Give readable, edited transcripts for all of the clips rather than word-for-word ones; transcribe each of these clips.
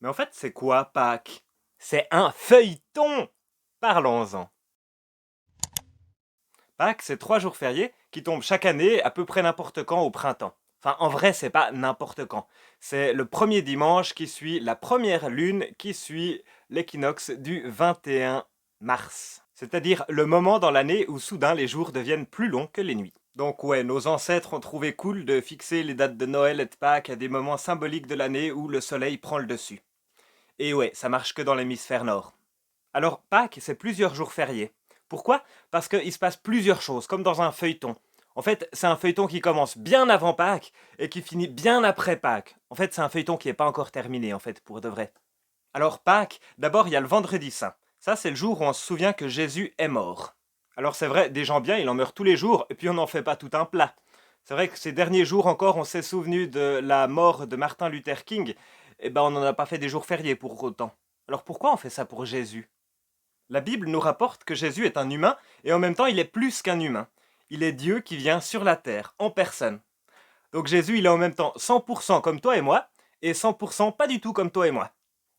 Mais en fait, c'est quoi Pâques? C'est un feuilleton! Parlons-en. Pâques, c'est 3 jours fériés qui tombent chaque année à peu près n'importe quand au printemps. Enfin, en vrai, c'est pas n'importe quand. C'est le premier dimanche qui suit la première lune qui suit l'équinoxe du 21 mars. C'est-à-dire le moment dans l'année où soudain les jours deviennent plus longs que les nuits. Donc ouais, nos ancêtres ont trouvé cool de fixer les dates de Noël et de Pâques à des moments symboliques de l'année où le soleil prend le dessus. Et ouais, ça marche que dans l'hémisphère nord. Alors Pâques, c'est plusieurs jours fériés. Pourquoi? Parce qu'il se passe plusieurs choses, comme dans un feuilleton. En fait, c'est un feuilleton qui commence bien avant Pâques et qui finit bien après Pâques. En fait, c'est un feuilleton qui n'est pas encore terminé, en fait, pour de vrai. Alors Pâques, d'abord, il y a le vendredi saint. Ça, c'est le jour où on se souvient que Jésus est mort. Alors c'est vrai, des gens bien, il en meurt tous les jours, et puis on n'en fait pas tout un plat. C'est vrai que ces derniers jours encore, on s'est souvenu de la mort de Martin Luther King, et ben on n'en a pas fait des jours fériés pour autant. Alors pourquoi on fait ça pour Jésus? La Bible nous rapporte que Jésus est un humain, et en même temps il est plus qu'un humain. Il est Dieu qui vient sur la terre, en personne. Donc Jésus, il est en même temps 100% comme toi et moi, et 100% pas du tout comme toi et moi.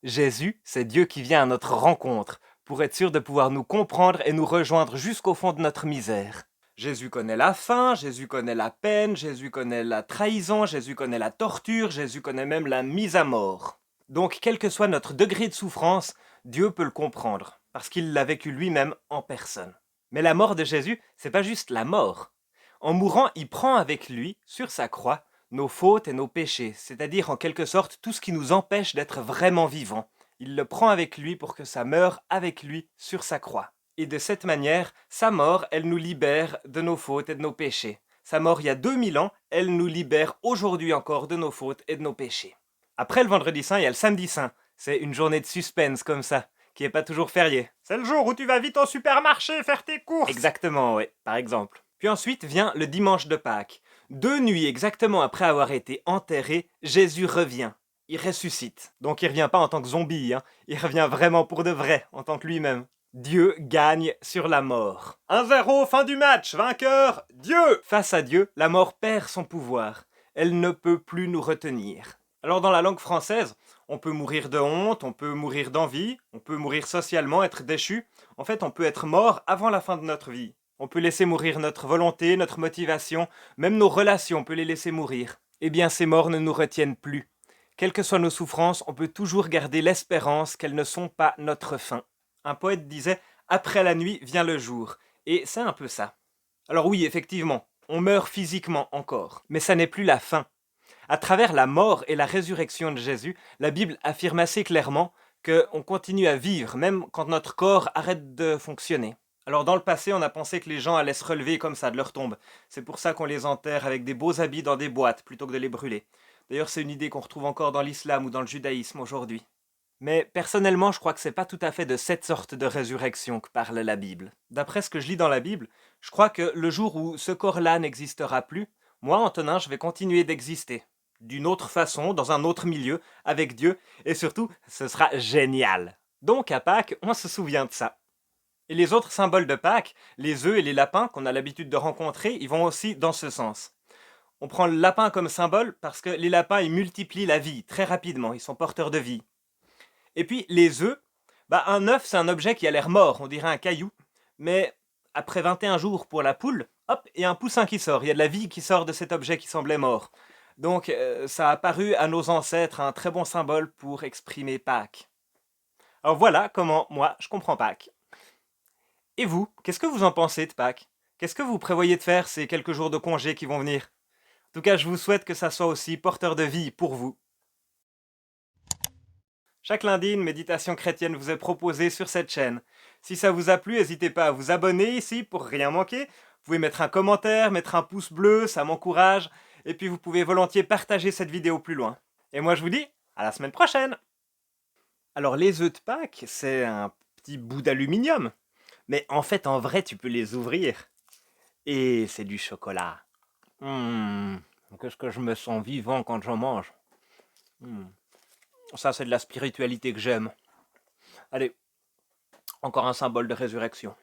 Jésus, c'est Dieu qui vient à notre rencontre, pour être sûr de pouvoir nous comprendre et nous rejoindre jusqu'au fond de notre misère. Jésus connaît la faim, Jésus connaît la peine, Jésus connaît la trahison, Jésus connaît la torture, Jésus connaît même la mise à mort. Donc, quel que soit notre degré de souffrance, Dieu peut le comprendre, parce qu'il l'a vécu lui-même en personne. Mais la mort de Jésus, c'est pas juste la mort. En mourant, il prend avec lui, sur sa croix, nos fautes et nos péchés, c'est-à-dire en quelque sorte tout ce qui nous empêche d'être vraiment vivants. Il le prend avec lui pour que ça meure avec lui sur sa croix. Et de cette manière, sa mort, elle nous libère de nos fautes et de nos péchés. Sa mort il y a 2000 ans, elle nous libère aujourd'hui encore de nos fautes et de nos péchés. Après le vendredi saint, il y a le samedi saint. C'est une journée de suspense comme ça, qui est pas toujours fériée. C'est le jour où tu vas vite au supermarché faire tes courses. Exactement, oui, par exemple. Puis ensuite vient le dimanche de Pâques. 2 nuits exactement après avoir été enterré, Jésus revient. Il ressuscite. Donc il revient pas en tant que zombie, hein. Il revient vraiment pour de vrai, en tant que lui-même. Dieu gagne sur la mort. 1-0, fin du match, vainqueur, Dieu. Face à Dieu, la mort perd son pouvoir. Elle ne peut plus nous retenir. Alors dans la langue française, on peut mourir de honte, on peut mourir d'envie, on peut mourir socialement, être déchu. En fait, on peut être mort avant la fin de notre vie. On peut laisser mourir notre volonté, notre motivation, même nos relations, on peut les laisser mourir. Eh bien, ces morts ne nous retiennent plus. Quelles que soient nos souffrances, on peut toujours garder l'espérance qu'elles ne sont pas notre fin. Un poète disait « Après la nuit vient le jour », et c'est un peu ça. Alors oui, effectivement, on meurt physiquement encore, mais ça n'est plus la fin. À travers la mort et la résurrection de Jésus, la Bible affirme assez clairement qu'on continue à vivre, même quand notre corps arrête de fonctionner. Alors dans le passé, on a pensé que les gens allaient se relever comme ça de leur tombe. C'est pour ça qu'on les enterre avec des beaux habits dans des boîtes plutôt que de les brûler. D'ailleurs, c'est une idée qu'on retrouve encore dans l'islam ou dans le judaïsme aujourd'hui. Mais personnellement, je crois que c'est pas tout à fait de cette sorte de résurrection que parle la Bible. D'après ce que je lis dans la Bible, je crois que le jour où ce corps-là n'existera plus, moi, Antonin, je vais continuer d'exister. D'une autre façon, dans un autre milieu, avec Dieu, et surtout, ce sera génial. Donc à Pâques, on se souvient de ça. Et les autres symboles de Pâques, les œufs et les lapins qu'on a l'habitude de rencontrer, ils vont aussi dans ce sens. On prend le lapin comme symbole parce que les lapins, ils multiplient la vie très rapidement, ils sont porteurs de vie. Et puis les œufs, un œuf c'est un objet qui a l'air mort, on dirait un caillou, mais après 21 jours pour la poule, hop, il y a un poussin qui sort, il y a de la vie qui sort de cet objet qui semblait mort. Donc ça a paru à nos ancêtres un très bon symbole pour exprimer Pâques. Alors voilà comment moi je comprends Pâques. Et vous, qu'est-ce que vous en pensez de Pâques? Qu'est-ce que vous prévoyez de faire ces quelques jours de congé qui vont venir? En tout cas, je vous souhaite que ça soit aussi porteur de vie pour vous. Chaque lundi, une méditation chrétienne vous est proposée sur cette chaîne. Si ça vous a plu, n'hésitez pas à vous abonner ici pour rien manquer. Vous pouvez mettre un commentaire, mettre un pouce bleu, ça m'encourage. Et puis vous pouvez volontiers partager cette vidéo plus loin. Et moi je vous dis à la semaine prochaine. Alors les œufs de Pâques, c'est un petit bout d'aluminium. Mais en fait, en vrai, tu peux les ouvrir. Et c'est du chocolat. Qu'est-ce que je me sens vivant quand j'en mange. Ça, c'est de la spiritualité que j'aime. Allez, encore un symbole de résurrection.